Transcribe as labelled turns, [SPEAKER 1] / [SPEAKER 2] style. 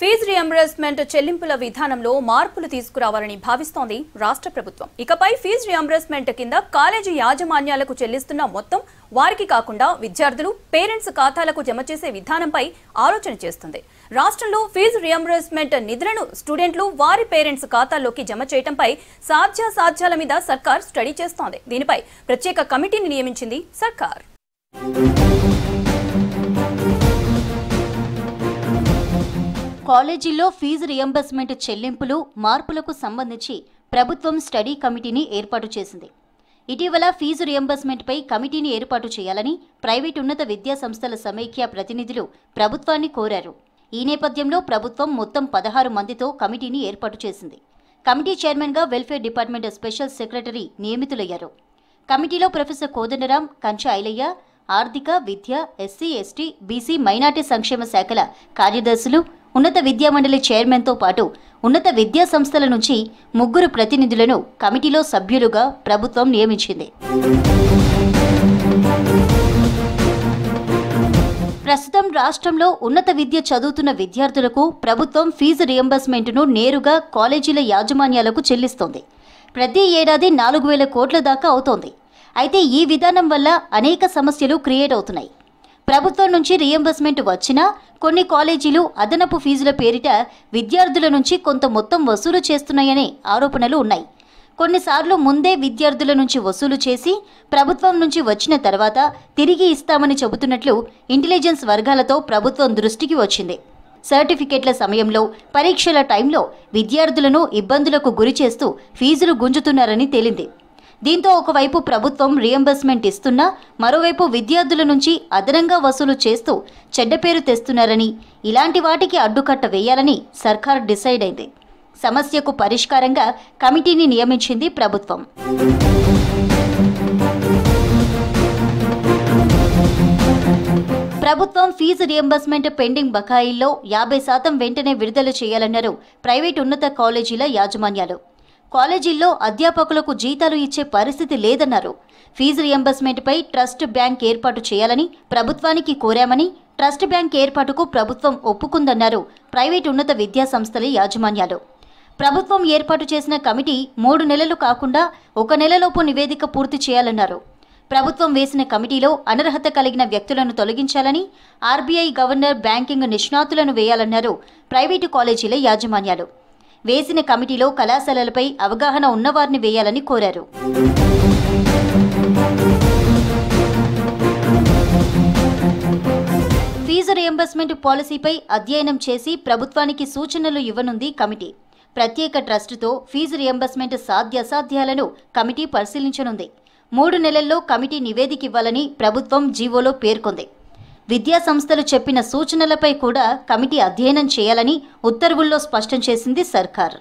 [SPEAKER 1] Fee reimbursement చెల్లింపుల విధానంలో మార్పులు తీసుకురావాలని భావిస్తోంది రాష్ట్ర ప్రభుత్వం. ఇకపై ఫీజు రియంబర్స్మెంట్ కింద కాలేజీ యాజమాన్యాలకు చెల్లిస్తున్న మొత్తం వారికి కాకుండా విద్యార్థులు పేరెంట్స్ ఖాతాలకు జమ చేసే విధానంపై ఆలోచన చేస్తుంది. రాష్ట్రంలో ఫీజు రియంబర్స్మెంట్ నిధులను స్టూడెంట్లు వారి పేరెంట్స్ ఖాతాల్లోకి జమ చేయడంపై సాధ్యాసాధ్యాల మీద సర్కార్ స్టడీ చేస్తోంది. దీనిపై ప్రత్యేక కమిటీని నియమించింది సర్కార్.
[SPEAKER 2] కాలేజీల్లో ఫీజు రియంబర్స్మెంట్ చెల్లింపులు మార్పులకు సంబంధించి ప్రభుత్వం స్టడీ కమిటీని ఏర్పాటు చేసింది. ఇటీవల ఫీజు రియంబర్స్మెంట్పై కమిటీని ఏర్పాటు చేయాలని ప్రైవేట్ ఉన్నత విద్యా సంస్థల సమైక్య ప్రతినిధులు ప్రభుత్వాన్ని కోరారు. ఈ నేపథ్యంలో ప్రభుత్వం మొత్తం 16 మందితో కమిటీని ఏర్పాటు చేసింది. కమిటీ చైర్మన్గా వెల్ఫేర్ డిపార్ట్మెంట్ స్పెషల్ సెక్రటరీ నియమితులయ్యారు. కమిటీలో ప్రొఫెసర్ కోదండరాం, కంచ ఐలయ్య, ఆర్థిక, విద్య, ఎస్సీ, ఎస్టీ, బీసీ, మైనార్టీ సంక్షేమ శాఖల కార్యదర్శులు, ఉన్నత విద్యామండలి చైర్మన్తో పాటు ఉన్నత విద్యా సంస్థల నుంచి 3 ప్రతినిధులను కమిటీలో సభ్యులుగా ప్రభుత్వం నియమించింది. ప్రస్తుతం రాష్ట్రంలో ఉన్నత విద్య చదువుతున్న విద్యార్థులకు ప్రభుత్వం ఫీజు రియంబర్స్మెంట్ను నేరుగా కాలేజీల యాజమాన్యాలకు చెల్లిస్తోంది. ప్రతి ఏడాది 4,000 కోట్ల దాకా అవుతోంది. అయితే ఈ విధానం వల్ల అనేక సమస్యలు క్రియేట్ అవుతున్నాయి. ప్రభుత్వం నుంచి రియంబర్స్మెంట్ వచ్చినా కొన్ని కాలేజీలు అదనపు ఫీజుల పేరిట విద్యార్థుల నుంచి కొంత మొత్తం వసూలు చేస్తున్నాయనే ఆరోపణలు ఉన్నాయి. కొన్నిసార్లు ముందే విద్యార్థుల నుంచి వసూలు చేసి ప్రభుత్వం నుంచి వచ్చిన తర్వాత తిరిగి ఇస్తామని చెబుతున్నట్లు ఇంటెలిజెన్స్ వర్గాలతో ప్రభుత్వం దృష్టికి వచ్చింది. సర్టిఫికెట్ల సమయంలో, పరీక్షల టైంలో విద్యార్థులను ఇబ్బందులకు గురి చేస్తూ ఫీజులు గుంజుతున్నారని తేలింది. దీంతో ఒకవైపు ప్రభుత్వం రియంబర్స్మెంట్ ఇస్తున్నా మరోవైపు విద్యార్థుల నుంచి అదనంగా వసూలు చేస్తూ చెడ్డ పేరు తెస్తున్నారని, ఇలాంటి వాటికి అడ్డుకట్ట వేయాలని సర్కార్ డిసైడ్ అయింది. సమస్యకు పరిష్కారంగా కమిటీని నియమించింది ప్రభుత్వం. ప్రభుత్వం ఫీజు రియంబర్స్మెంట్ పెండింగ్ బకాయిల్లో 50% వెంటనే విడుదల చేయాలన్నారు ప్రైవేట్ ఉన్నత కాలేజీల యాజమాన్యాలు. కాలేజీల్లో అధ్యాపకులకు జీతాలు ఇచ్చే పరిస్థితి లేదన్నారు. ఫీజు రియంబర్స్మెంట్పై ట్రస్ట్ బ్యాంక్ ఏర్పాటు చేయాలని ప్రభుత్వానికి కోరామని, ట్రస్ట్ బ్యాంక్ ఏర్పాటుకు ప్రభుత్వం ఒప్పుకుందన్నారు ప్రైవేట్ ఉన్నత విద్యా సంస్థల యాజమాన్యాలు. ప్రభుత్వం ఏర్పాటు చేసిన కమిటీ 3 నెలలు కాకుండా 1 నెలలోపు నివేదిక పూర్తి చేయాలన్నారు. ప్రభుత్వం వేసిన కమిటీలో అనర్హత కలిగిన వ్యక్తులను తొలగించాలని, ఆర్బీఐ గవర్నర్, బ్యాంకింగ్ నిష్ణాతులను వేయాలన్నారు ప్రైవేటు కాలేజీల యాజమాన్యాలు. వేసిన కమిటీలో కళాశాలలపై అవగాహన ఉన్నవారిని వేయాలని కోరారు. ఫీజు రియంబర్స్మెంట్ పాలసీపై అధ్యయనం చేసి ప్రభుత్వానికి సూచనలు ఇవ్వనుంది కమిటీ. ప్రత్యేక ట్రస్టుతో ఫీజు రియంబర్స్మెంట్ సాధ్యాసాధ్యాలను కమిటీ పరిశీలించనుంది. 3 నెలల్లో కమిటీ నివేదిక ఇవ్వాలని ప్రభుత్వం జీవోలో పేర్కొంది. విద్యా సంస్థలు చెప్పిన సూచనలపై కూడా కమిటీ అధ్యయనం చేయాలని ఉత్తర్వుల్లో స్పష్టం చేసింది సర్కార్.